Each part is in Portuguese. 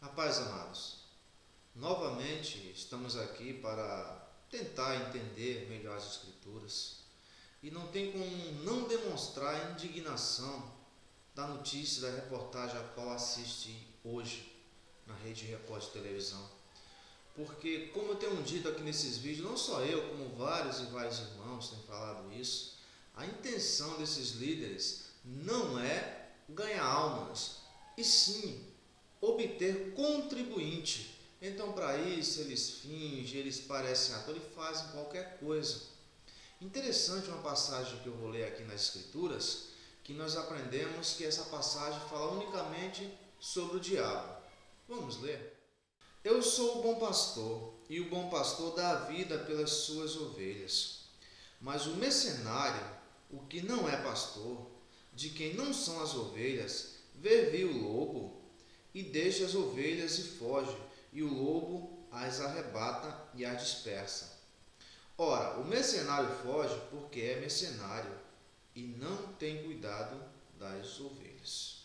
A paz, amados. Novamente estamos aqui para tentar entender melhor as Escrituras e não tem como não demonstrar a indignação da notícia, da reportagem a qual assisti hoje na Rede Record de televisão. Porque, como eu tenho dito aqui nesses vídeos, não só eu, como vários e vários irmãos têm falado isso, a intenção desses líderes não é ganhar almas, e sim obter contribuinte. Então, para isso, eles fingem, eles parecem atores e fazem qualquer coisa. Interessante uma passagem que eu vou ler aqui nas Escrituras, que nós aprendemos que essa passagem fala unicamente sobre o diabo. Vamos ler? Eu sou o bom pastor, e o bom pastor dá a vida pelas suas ovelhas. Mas o mercenário, o que não é pastor, de quem não são as ovelhas, vê vir o lobo e deixa as ovelhas e foge, e o lobo as arrebata e as dispersa. Ora, o mercenário foge porque é mercenário e não tem cuidado das ovelhas.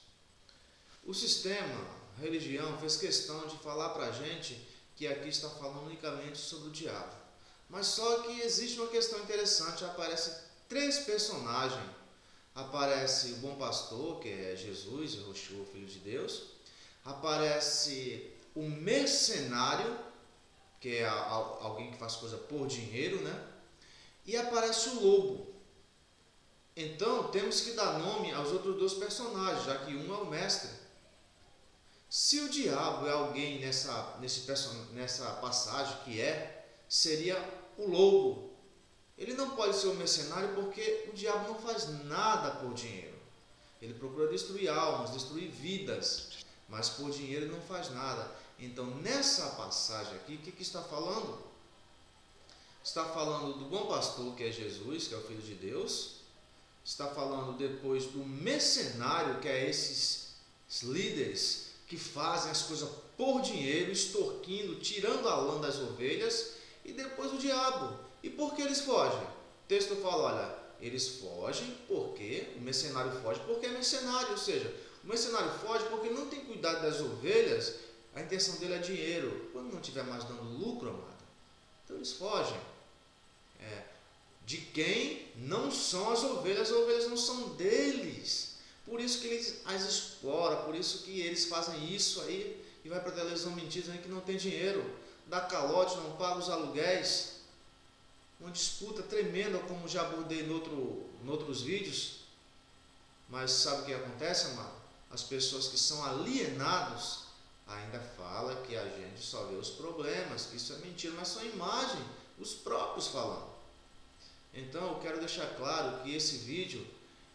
O sistema, a religião, fez questão de falar para a gente que aqui está falando unicamente sobre o diabo. Mas só que existe uma questão interessante, aparecem três personagens. Aparece o bom pastor, que é Jesus, o Filho de Deus. Aparece o mercenário, que é alguém que faz coisa por dinheiro, né? E aparece o lobo. Então, temos que dar nome aos outros dois personagens, já que um é o mestre. Se o diabo é alguém nessa passagem seria o lobo. Ele não pode ser um mercenário porque o diabo não faz nada por dinheiro. Ele procura destruir almas, destruir vidas, mas por dinheiro ele não faz nada. Então, nessa passagem aqui, o que está falando? Está falando do bom pastor, que é Jesus, que é o Filho de Deus. Está falando depois do mercenário, que é esses líderes que fazem as coisas por dinheiro, extorquindo, tirando a lã das ovelhas. E depois o diabo. E por que eles fogem? O texto fala, olha, eles fogem porque o mercenário foge porque é mercenário, ou seja, o mercenário foge porque não tem cuidado das ovelhas, a intenção dele é dinheiro. Quando não estiver mais dando lucro, amado, então eles fogem. De quem não são as ovelhas não são deles. Por isso que eles as exploram, por isso que eles fazem isso aí e vai para a televisão mentir dizendo que não tem dinheiro, dá calote, não paga os aluguéis. Uma disputa tremenda, como já abordei em outros vídeos. Mas sabe o que acontece, amado? As pessoas que são alienados ainda falam que a gente só vê os problemas, que isso é mentira, mas são imagem, os próprios falando. Então eu quero deixar claro que esse vídeo,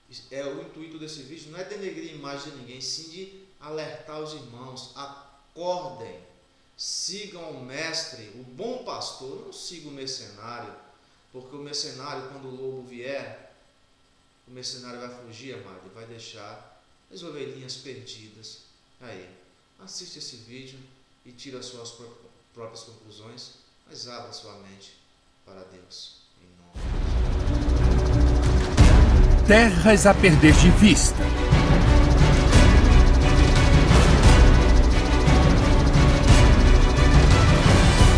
o intuito desse vídeo não é denegrir a imagem de ninguém, sim de alertar os irmãos, acordem, sigam o mestre, o bom pastor, não sigam o mercenário, porque o mercenário, quando o lobo vier, o mercenário vai fugir, amado, e vai deixar as ovelhinhas perdidas. Aí, assiste esse vídeo e tira as suas próprias conclusões, mas abra sua mente para Deus. Em nome de Jesus. Terras a perder de vista.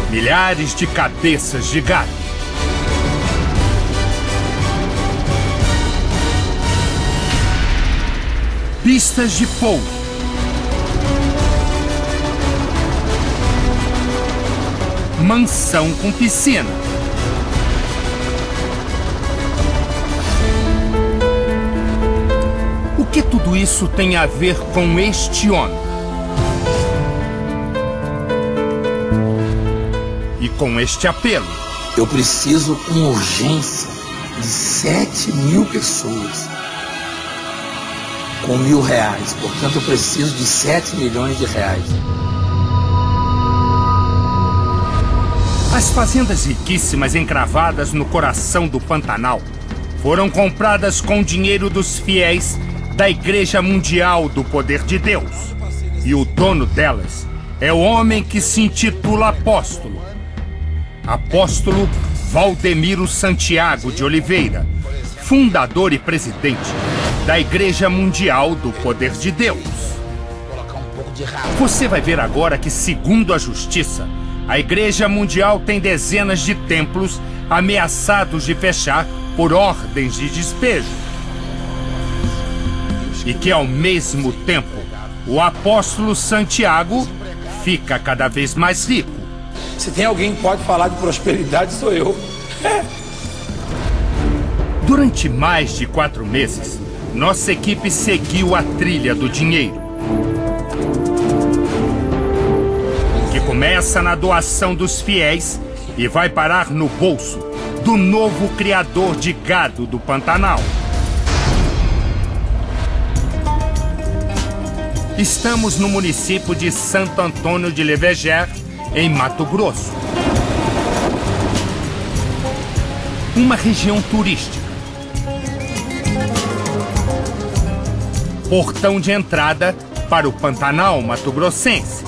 Milhares de cabeças de gado. Pistas de pouso. Mansão com piscina. O que tudo isso tem a ver com este homem? E com este apelo? Eu preciso com urgência de 7.000 pessoas com R$1.000. Portanto, eu preciso de 7 milhões de reais. As fazendas riquíssimas encravadas no coração do Pantanal foram compradas com dinheiro dos fiéis da Igreja Mundial do Poder de Deus. E o dono delas é o homem que se intitula apóstolo. Apóstolo Valdemiro Santiago de Oliveira, fundador e presidente da Igreja Mundial do Poder de Deus. Colocar um pouco de Você vai ver agora que, segundo a justiça, a Igreja Mundial tem dezenas de templos ameaçados de fechar por ordens de despejo. E que, ao mesmo tempo, o apóstolo Santiago fica cada vez mais rico. Se tem alguém que pode falar de prosperidade, sou eu. Durante mais de 4 meses, nossa equipe seguiu a trilha do dinheiro, que começa na doação dos fiéis e vai parar no bolso do novo criador de gado do Pantanal. Estamos no município de Santo Antônio de Leverger, em Mato Grosso. Uma região turística. Portão de entrada para o Pantanal mato-grossense.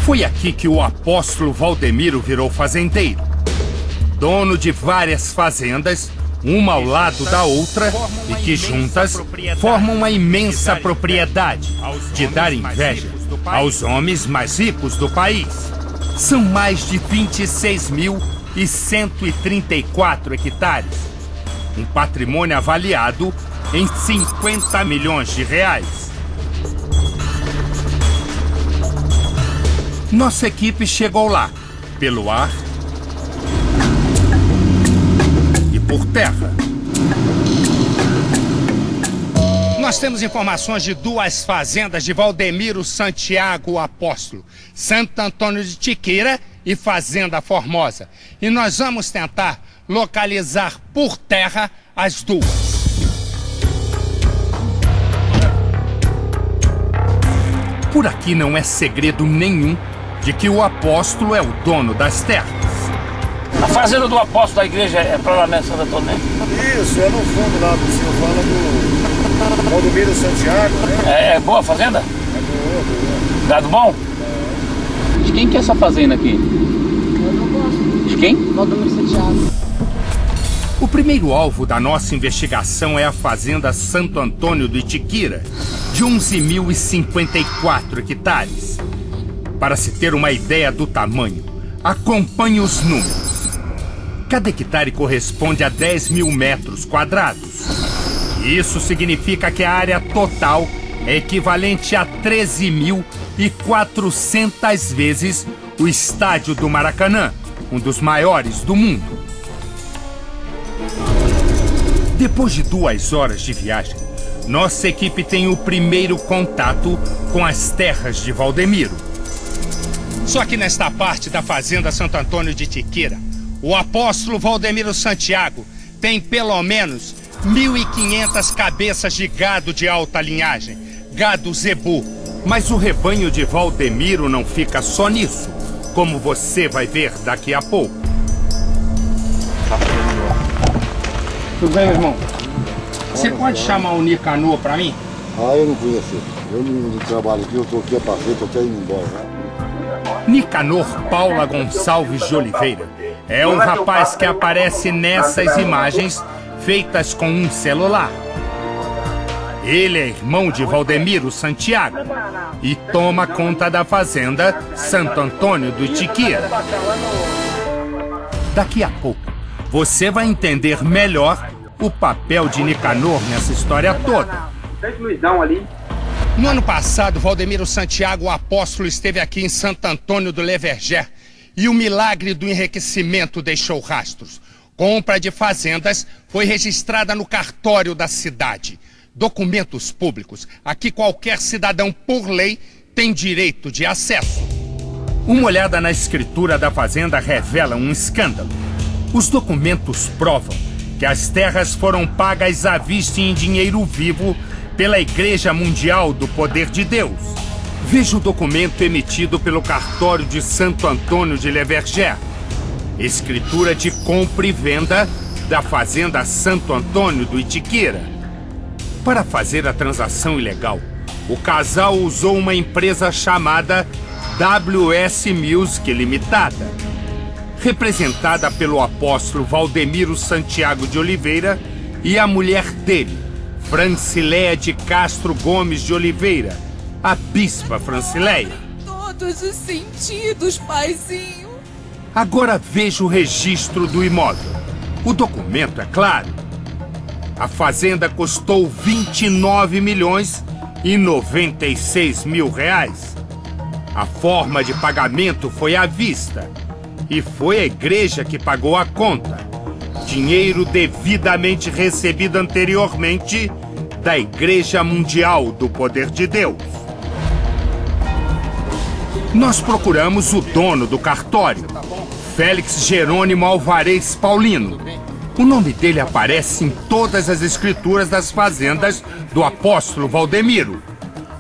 Foi aqui que o apóstolo Valdemiro virou fazendeiro. Dono de várias fazendas, uma ao lado da outra, e que juntas formam uma imensa propriedade de dar inveja aos homens mais ricos do país. São mais de 26.134 hectares. Um patrimônio avaliado em 50 milhões de reais. Nossa equipe chegou lá, pelo ar e por terra. Nós temos informações de 2 fazendas de Valdemiro Santiago Apóstolo, Santo Antônio de Tiquira e Fazenda Formosa. E nós vamos tentar localizar por terra as 2. Por aqui não é segredo nenhum de que o apóstolo é o dono das terras. A fazenda do apóstolo da igreja é para lá mesmo, Santo Antônio, né? Isso, é no fundo lá, o senhor fala do Valdemiro Santiago, né? É boa a fazenda? É boa. Gado bom? É. De quem que é essa fazenda aqui? Eu não gosto. De quem? Valdemiro Santiago. O primeiro alvo da nossa investigação é a Fazenda Santo Antônio do Itiquira, de 11.054 hectares. Para se ter uma ideia do tamanho, acompanhe os números. Cada hectare corresponde a 10 mil metros quadrados. Isso significa que a área total é equivalente a 13.400 vezes o estádio do Maracanã, um dos maiores do mundo. Depois de 2 horas de viagem, nossa equipe tem o primeiro contato com as terras de Valdemiro. Só que nesta parte da Fazenda Santo Antônio de Tiquira, o apóstolo Valdemiro Santiago tem pelo menos 1.500 cabeças de gado de alta linhagem, gado zebu. Mas o rebanho de Valdemiro não fica só nisso, como você vai ver daqui a pouco. Tudo bem, meu irmão? Você pode chamar o Nicanor pra mim? Eu não conheço. Eu não trabalho aqui, eu tô aqui a passeio, tô até indo embora. Nicanor Paula Gonçalves de Oliveira é um rapaz que aparece nessas imagens feitas com um celular. Ele é irmão de Valdemiro Santiago e toma conta da fazenda Santo Antônio do Itiquira. Daqui a pouco, você vai entender melhor o papel de Nicanor nessa história toda. No ano passado, Valdemiro Santiago, o apóstolo, esteve aqui em Santo Antônio do Leverger e o milagre do enriquecimento deixou rastros. Compra de fazendas foi registrada no cartório da cidade. Documentos públicos a que qualquer cidadão, por lei, tem direito de acesso. Uma olhada na escritura da fazenda revela um escândalo. Os documentos provam que as terras foram pagas à vista em dinheiro vivo pela Igreja Mundial do Poder de Deus. Veja o documento emitido pelo cartório de Santo Antônio de Leverger. Escritura de compra e venda da Fazenda Santo Antônio do Itiquira. Para fazer a transação ilegal, o casal usou uma empresa chamada WS Music Limitada, representada pelo apóstolo Valdemiro Santiago de Oliveira e a mulher dele, Francileia de Castro Gomes de Oliveira, a bispa Francileia. Todos os sentidos, paizinho. Agora veja o registro do imóvel. O documento é claro. A fazenda custou 29 milhões e 96 mil reais. A forma de pagamento foi à vista. E foi a igreja que pagou a conta. Dinheiro devidamente recebido anteriormente da Igreja Mundial do Poder de Deus. Nós procuramos o dono do cartório, Félix Jerônimo Alvarez Paulino. O nome dele aparece em todas as escrituras das fazendas do apóstolo Valdemiro.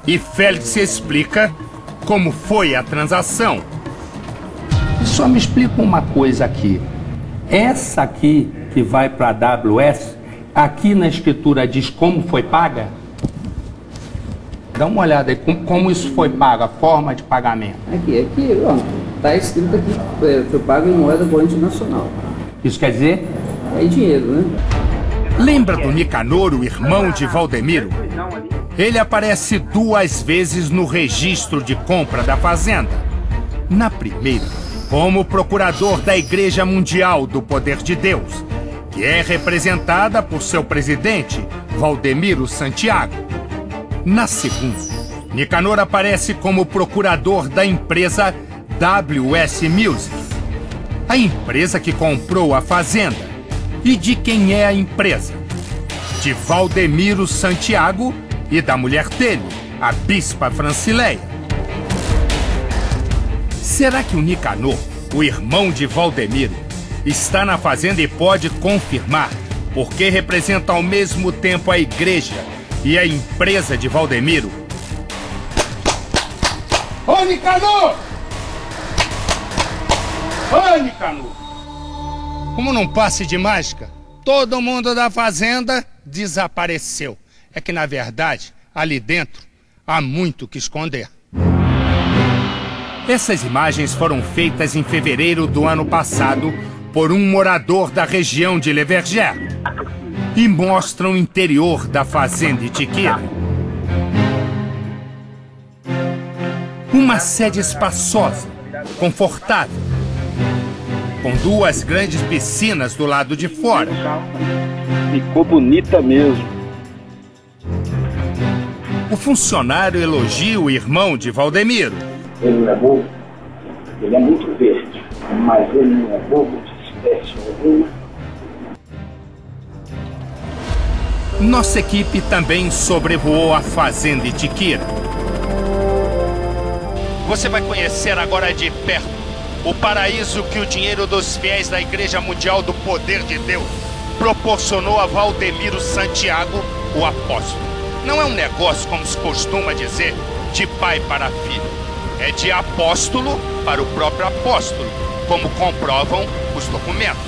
E Félix explica como foi a transação. Só me explica uma coisa aqui. Essa aqui que vai para a AWS, aqui na escritura diz como foi paga? Dá uma olhada aí, como isso foi pago, a forma de pagamento. Aqui, ó, tá escrito aqui, foi pago em moeda corrente nacional. Isso quer dizer? É dinheiro, né? Lembra do Nicanor, o irmão de Valdemiro? Ele aparece 2 vezes no registro de compra da fazenda. Na primeira, como procurador da Igreja Mundial do Poder de Deus, que é representada por seu presidente, Valdemiro Santiago. Na segunda, Nicanor aparece como procurador da empresa WS Music, a empresa que comprou a fazenda. E de quem é a empresa? De Valdemiro Santiago e da mulher dele, a bispa Francileia. Será que o Nicanor, o irmão de Valdemiro, está na fazenda e pode confirmar porque representa ao mesmo tempo a igreja e a empresa de Valdemiro? Ô, Nicanor! Ô, Nicanor! Como num passe de mágica, todo mundo da fazenda desapareceu. É que, na verdade, ali dentro há muito que esconder. Essas imagens foram feitas em fevereiro do ano passado por um morador da região de Le Verger e mostram o interior da fazenda Itiquira. Uma sede espaçosa, confortável, com 2 grandes piscinas do lado de fora. Ficou bonita mesmo. O funcionário elogia o irmão de Valdemiro. Ele não é bobo, ele é muito verde, mas ele não é bobo de espécie alguma. Nossa equipe também sobrevoou a fazenda Itiquira. Você vai conhecer agora de perto o paraíso que o dinheiro dos fiéis da Igreja Mundial do Poder de Deus proporcionou a Valdemiro Santiago, o apóstolo. Não é um negócio, como se costuma dizer, de pai para filho. É de apóstolo para o próprio apóstolo, como comprovam os documentos.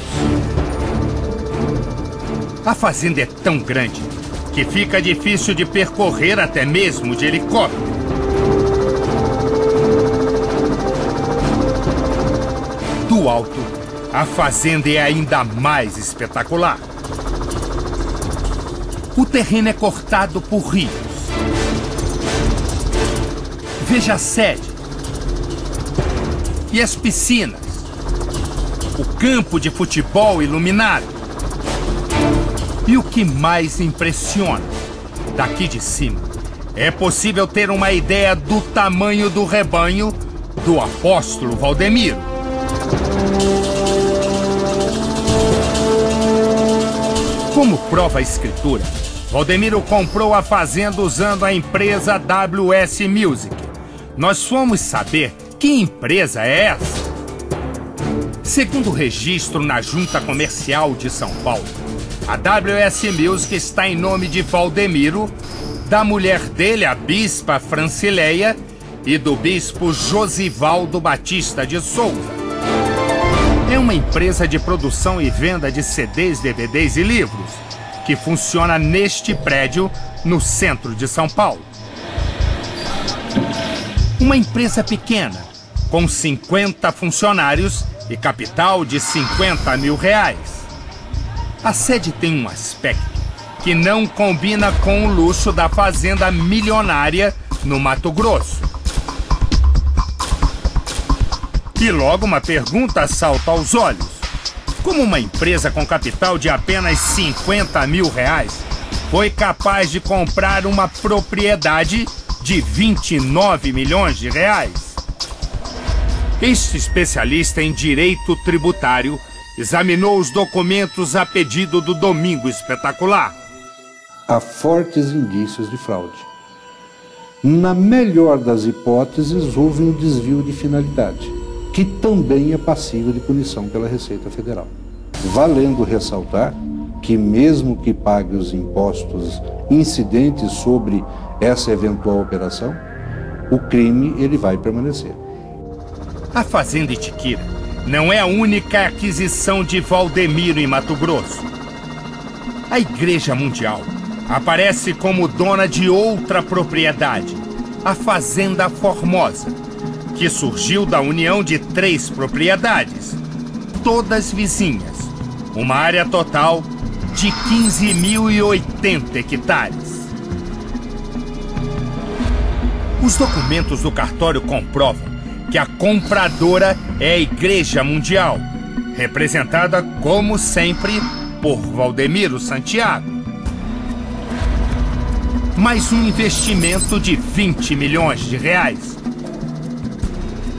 A fazenda é tão grande que fica difícil de percorrer até mesmo de helicóptero. Do alto, a fazenda é ainda mais espetacular. O terreno é cortado por rios. Veja a sede e as piscinas, o campo de futebol iluminado. E o que mais impressiona, daqui de cima, é possível ter uma ideia do tamanho do rebanho do apóstolo Valdemiro. Como prova a escritura, Valdemiro comprou a fazenda usando a empresa WS Music. Nós fomos saber que empresa é essa. Segundo o registro na Junta Comercial de São Paulo, a WS Music está em nome de Valdemiro, da mulher dele, a bispa Francileia, e do bispo Josivaldo Batista de Souza. É uma empresa de produção e venda de CDs, DVDs e livros, que funciona neste prédio no centro de São Paulo. Uma empresa pequena, com 50 funcionários e capital de 50 mil reais. A sede tem um aspecto que não combina com o luxo da fazenda milionária no Mato Grosso. E logo uma pergunta salta aos olhos. Como uma empresa com capital de apenas 50 mil reais foi capaz de comprar uma propriedade de 29 milhões de reais? Este especialista em direito tributário examinou os documentos a pedido do Domingo Espetacular. Há fortes indícios de fraude. Na melhor das hipóteses, houve um desvio de finalidade, que também é passível de punição pela Receita Federal. Valendo ressaltar que mesmo que pague os impostos incidentes sobre essa eventual operação, o crime ele vai permanecer. A Fazenda Itiquira não é a única aquisição de Valdemiro em Mato Grosso. A Igreja Mundial aparece como dona de outra propriedade, a Fazenda Formosa, que surgiu da união de 3 propriedades, todas vizinhas, uma área total de 15.080 hectares. Os documentos do cartório comprovam que a compradora é a Igreja Mundial, representada, como sempre, por Valdemiro Santiago. Mais um investimento de 20 milhões de reais.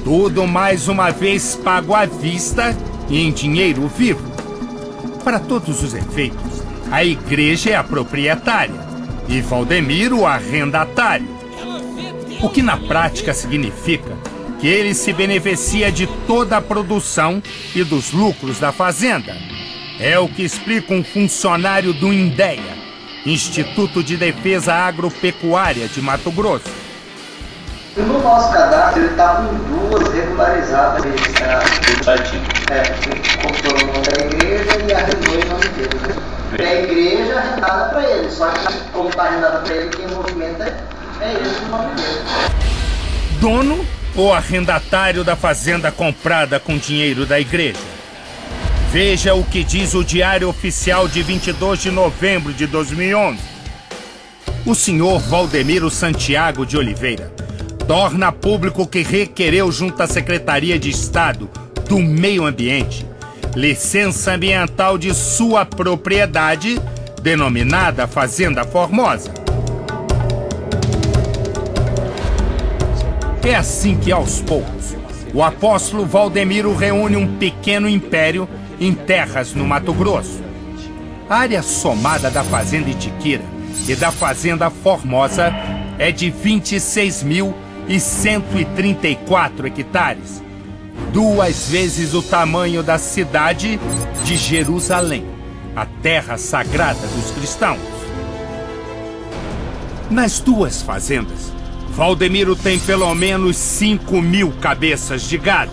Tudo mais uma vez pago à vista e em dinheiro vivo. Para todos os efeitos, a igreja é a proprietária e Valdemiro o arrendatário. O que na prática significa que ele se beneficia de toda a produção e dos lucros da fazenda. É o que explica um funcionário do INDEA, Instituto de Defesa Agropecuária de Mato Grosso. No nosso cadastro, ele está com 2 regularizadas registradas. Comprou o nome da igreja e arrendou em nome dele. E a igreja arrendada para ele, só que como está arrendada para ele, quem movimenta é esse o nome dele. Dono ou arrendatário da fazenda comprada com dinheiro da igreja? Veja o que diz o Diário Oficial de 22 de novembro de 2011. O senhor Valdemiro Santiago de Oliveira torna público que requereu junto à Secretaria de Estado do Meio Ambiente licença ambiental de sua propriedade, denominada Fazenda Formosa. É assim que, aos poucos, o apóstolo Valdemiro reúne um pequeno império em terras no Mato Grosso. A área somada da Fazenda Itiquira e da Fazenda Formosa é de 26.134 hectares, 2 vezes o tamanho da cidade de Jerusalém, a terra sagrada dos cristãos. Nas 2 fazendas, Valdemiro tem pelo menos 5.000 cabeças de gado.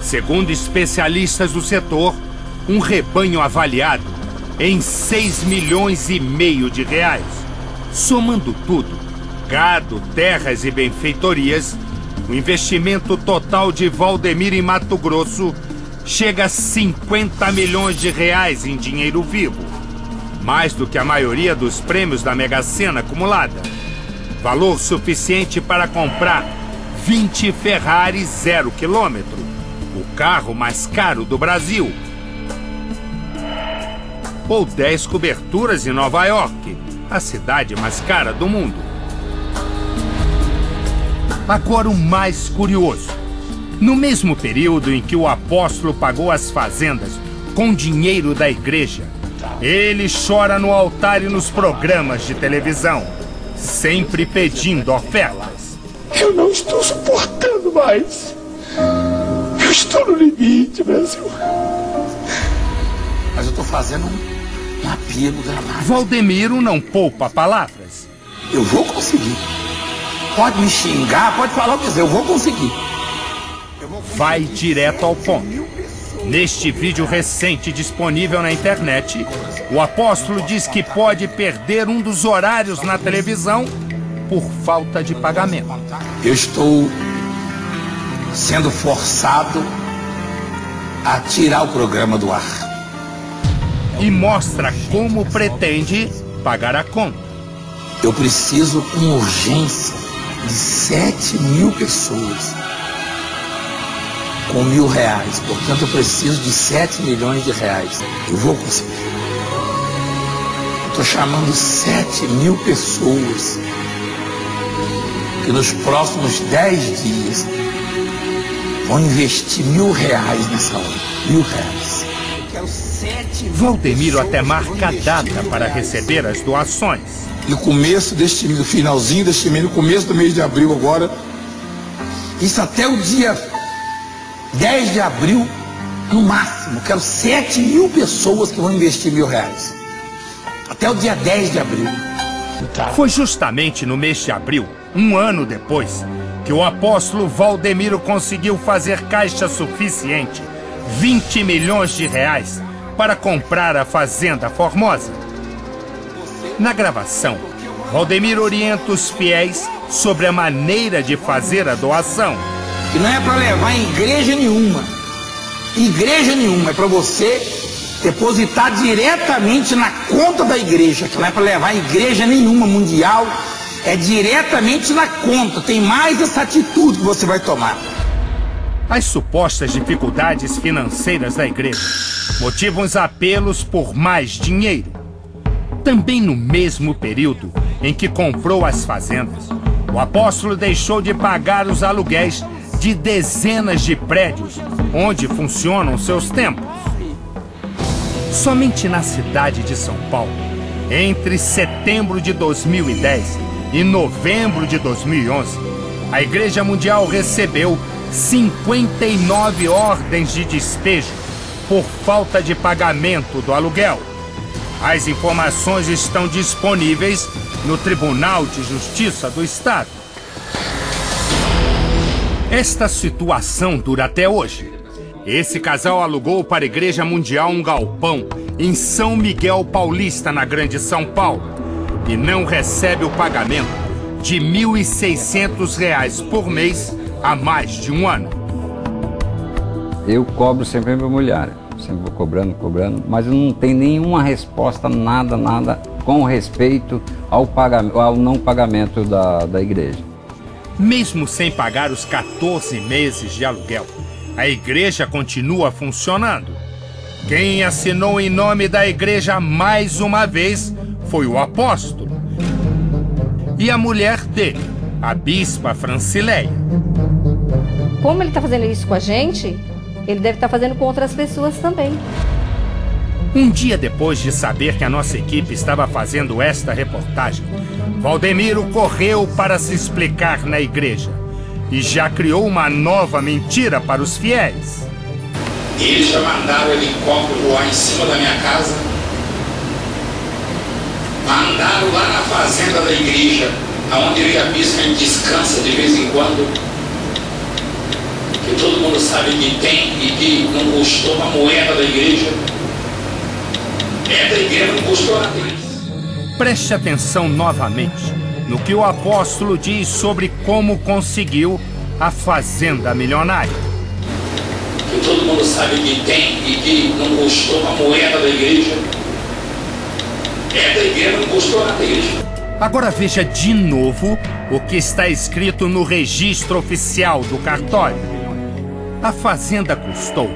Segundo especialistas do setor, um rebanho avaliado em 6,5 milhões de reais. Somando tudo, gado, terras e benfeitorias, o investimento total de Valdemiro em Mato Grosso chega a 50 milhões de reais em dinheiro vivo, mais do que a maioria dos prêmios da Mega Sena acumulada. Valor suficiente para comprar 20 Ferrari 0 km, o carro mais caro do Brasil. Ou 10 coberturas em Nova York, a cidade mais cara do mundo. Agora o mais curioso. No mesmo período em que o apóstolo pagou as fazendas com dinheiro da igreja, ele chora no altar e nos programas de televisão, sempre pedindo ofertas. Eu não estou suportando mais. Eu estou no limite, Brasil. Mas eu estou fazendo um apelo dramático. Valdemiro não poupa palavras. Eu vou conseguir. Pode me xingar, pode falar o que quiser, eu vou conseguir. Vai direto ao ponto. Neste vídeo recente disponível na internet, o apóstolo diz que pode perder um dos horários na televisão por falta de pagamento. Eu estou sendo forçado a tirar o programa do ar. E mostra como pretende pagar a conta. Eu preciso com urgência de 7 mil pessoas com R$1.000. Portanto, eu preciso de 7 milhões de reais. Eu vou conseguir. Estou chamando 7 mil pessoas que nos próximos 10 dias vão investir R$1.000 nessa obra. R$1.000. Eu quero 7 mil. Valdemiro até marca a data para receber as doações. No começo deste mês, no finalzinho deste mês, no começo do mês de abril agora, isso até o dia 10 de abril, no máximo. Quero 7 mil pessoas que vão investir R$1.000. Até o dia 10 de abril. Foi justamente no mês de abril, um ano depois, que o apóstolo Valdemiro conseguiu fazer caixa suficiente, R$20 milhões, para comprar a Fazenda Formosa. Na gravação, Valdemiro orienta os fiéis sobre a maneira de fazer a doação. E não é para levar em igreja nenhuma. Igreja nenhuma. É para você depositar diretamente na conta da igreja. Que não é para levar em igreja nenhuma mundial. É diretamente na conta. Tem mais essa atitude que você vai tomar. As supostas dificuldades financeiras da igreja motivam os apelos por mais dinheiro. Também no mesmo período em que comprou as fazendas, o apóstolo deixou de pagar os aluguéis de dezenas de prédios onde funcionam seus templos. Somente na cidade de São Paulo, entre setembro de 2010 e novembro de 2011, a Igreja Mundial recebeu 59 ordens de despejo por falta de pagamento do aluguel. As informações estão disponíveis no Tribunal de Justiça do Estado. Esta situação dura até hoje. Esse casal alugou para a Igreja Mundial um galpão em São Miguel Paulista, na Grande São Paulo, e não recebe o pagamento de R$1.600 por mês há mais de um ano. Eu cobro sempre a imobiliária, sempre vou cobrando, mas não tem nenhuma resposta, nada com respeito ao não pagamento da igreja. Mesmo sem pagar os 14 meses de aluguel, a igreja continua funcionando. Quem assinou em nome da igreja mais uma vez foi o apóstolo e a mulher dele, a bispa Francileia. Como ele está fazendo isso com a gente, ele deve estar fazendo com outras pessoas também. Um dia depois de saber que a nossa equipe estava fazendo esta reportagem, Valdemiro correu para se explicar na igreja e já criou uma nova mentira para os fiéis. Eles já mandaram o helicóptero voar em cima da minha casa, mandaram lá na fazenda da igreja, onde eu e a bispa descansa de vez em quando, que todo mundo sabe que tem e que não custou uma moeda da igreja. É da igreja, não custou nada deles. Preste atenção novamente no que o apóstolo diz sobre como conseguiu a fazenda milionária. Que todo mundo sabe que tem e que não custou uma moeda da igreja. É da igreja, não custou nada da igreja. Agora veja de novo o que está escrito no registro oficial do cartório. A fazenda custou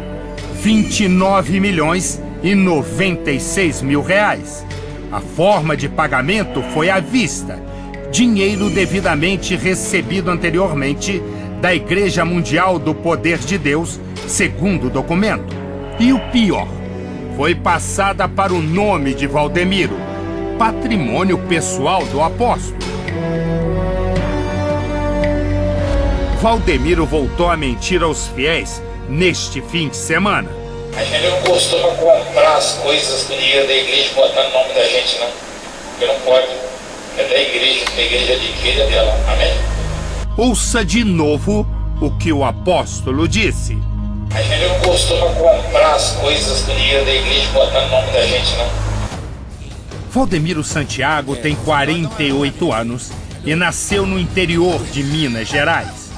R$29.096.000. A forma de pagamento foi à vista, dinheiro devidamente recebido anteriormente da Igreja Mundial do Poder de Deus, segundo o documento. E o pior, foi passada para o nome de Valdemiro, patrimônio pessoal do apóstolo. Valdemiro voltou a mentir aos fiéis neste fim de semana. A gente não costuma comprar as coisas com dinheiro da igreja botando o nome da gente, não. Porque não pode. É da igreja, a igreja adquire dela. Amém? Ouça de novo o que o apóstolo disse. A gente não costuma comprar as coisas com dinheiro da igreja botando o nome da gente, não. Valdemiro Santiago tem 48 anos e nasceu no interior de Minas Gerais.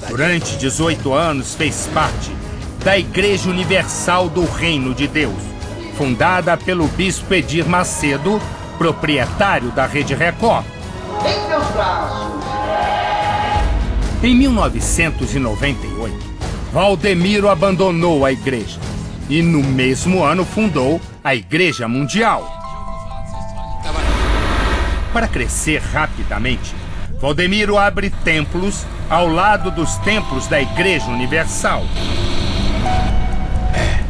Durante 18 anos fez parte da Igreja Universal do Reino de Deus, fundada pelo bispo Edir Macedo, proprietário da Rede Record. Em teus braços. Em 1998, Valdemiro abandonou a igreja e no mesmo ano fundou a Igreja Mundial. Para crescer rapidamente, Valdemiro abre templos ao lado dos templos da Igreja Universal.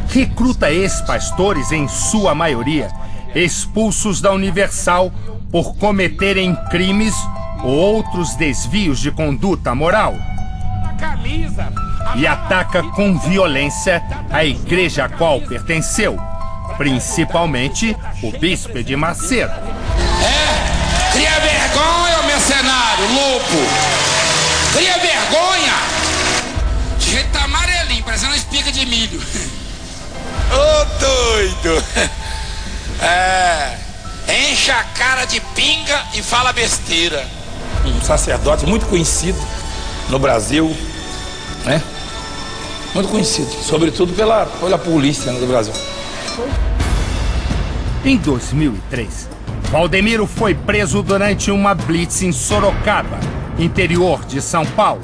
Recruta ex-pastores, em sua maioria, expulsos da Universal por cometerem crimes ou outros desvios de conduta moral. E ataca com violência a igreja a qual pertenceu, principalmente o bispo de Macedo. Cria vergonha, ô mercenário, lobo! Cria vergonha! O jeito tá amarelinho, parecendo uma espiga de milho. Ô doido! Enche a cara de pinga e fala besteira. Um sacerdote muito conhecido no Brasil, né? Muito conhecido, sobretudo pela polícia do Brasil. Em 2003, Valdemiro foi preso durante uma blitz em Sorocaba, interior de São Paulo.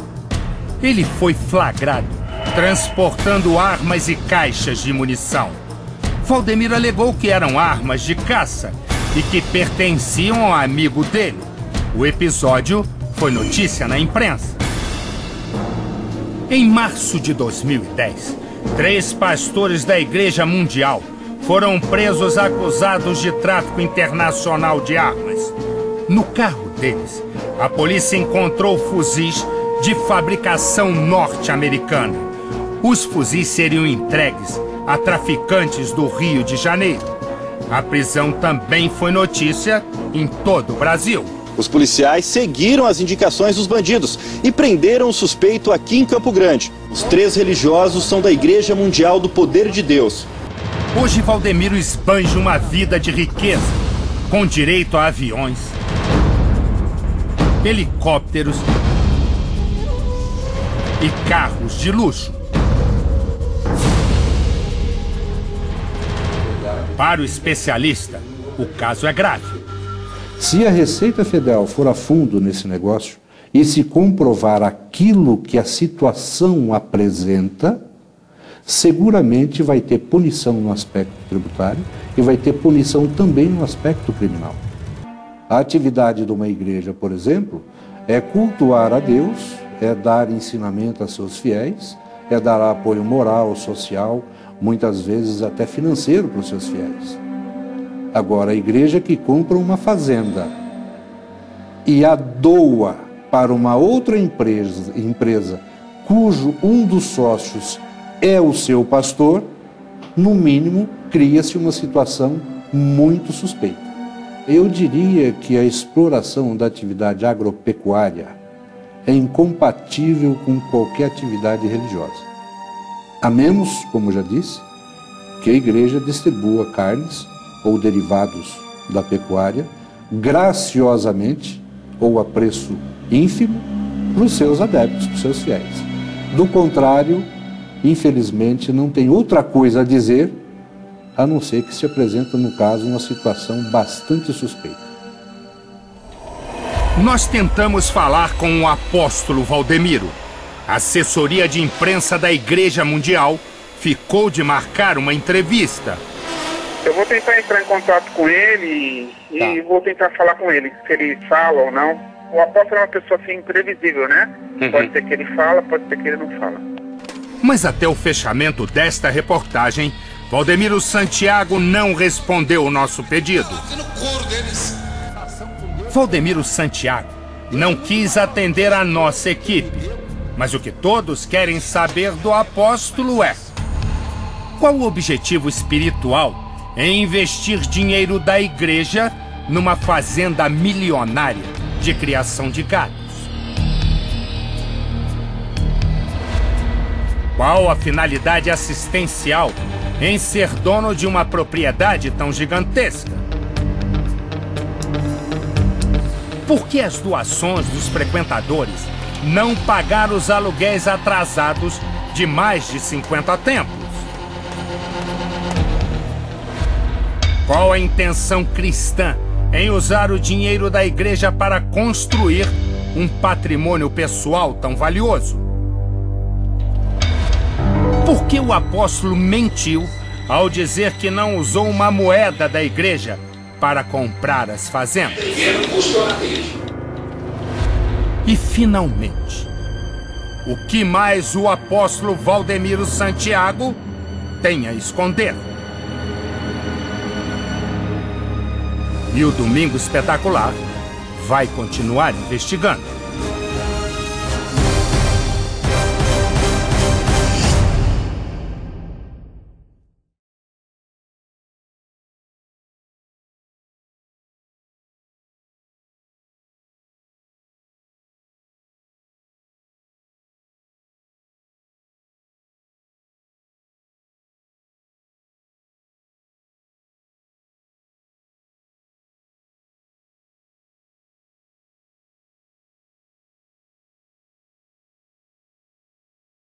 Ele foi flagrado transportando armas e caixas de munição. Valdemiro alegou que eram armas de caça e que pertenciam ao amigo dele. O episódio foi notícia na imprensa. Em março de 2010, 3 pastores da Igreja Mundial foram presos acusados de tráfico internacional de armas. No carro deles, a polícia encontrou fuzis de fabricação norte-americana. Os fuzis seriam entregues a traficantes do Rio de Janeiro. A prisão também foi notícia em todo o Brasil. Os policiais seguiram as indicações dos bandidos e prenderam o suspeito aqui em Campo Grande. Os 3 religiosos são da Igreja Mundial do Poder de Deus. Hoje, Valdemiro esbanja uma vida de riqueza, com direito a aviões, helicópteros e carros de luxo. Para o especialista, o caso é grave. Se a Receita Federal for a fundo nesse negócio e se comprovar aquilo que a situação apresenta, seguramente vai ter punição no aspecto tributário e vai ter punição também no aspecto criminal. A atividade de uma igreja, por exemplo, é cultuar a Deus, é dar ensinamento a seus fiéis, é dar apoio moral, social, muitas vezes até financeiro para os seus fiéis. Agora, a igreja que compra uma fazenda e a doa para uma outra empresa cujo um dos sócios é o seu pastor, no mínimo, cria-se uma situação muito suspeita. Eu diria que a exploração da atividade agropecuária é incompatível com qualquer atividade religiosa. A menos, como já disse, que a igreja distribua carnes ou derivados da pecuária graciosamente ou a preço ínfimo para os seus adeptos, para os seus fiéis. Do contrário, infelizmente, não tem outra coisa a dizer a não ser que se apresenta, no caso, uma situação bastante suspeita. Nós tentamos falar com o apóstolo Valdemiro. A assessoria de imprensa da Igreja Mundial ficou de marcar uma entrevista. Eu vou tentar entrar em contato com ele e vou tentar falar com ele, se ele fala ou não. O apóstolo é uma pessoa assim imprevisível, né? Pode ser que ele fala, pode ser que ele não fala. Mas até o fechamento desta reportagem, Valdemiro Santiago não respondeu o nosso pedido. Valdemiro Santiago não quis atender a nossa equipe. Mas o que todos querem saber do apóstolo é: qual o objetivo espiritual em investir dinheiro da igreja numa fazenda milionária de criação de gados? Qual a finalidade assistencial em ser dono de uma propriedade tão gigantesca? Por que as doações dos frequentadores não pagaram os aluguéis atrasados de mais de 50 templos? Qual a intenção cristã em usar o dinheiro da igreja para construir um patrimônio pessoal tão valioso? Por que o apóstolo mentiu ao dizer que não usou uma moeda da igreja para comprar as fazendas? E finalmente, o que mais o apóstolo Valdemiro Santiago tem a esconder? E o Domingo Espetacular vai continuar investigando.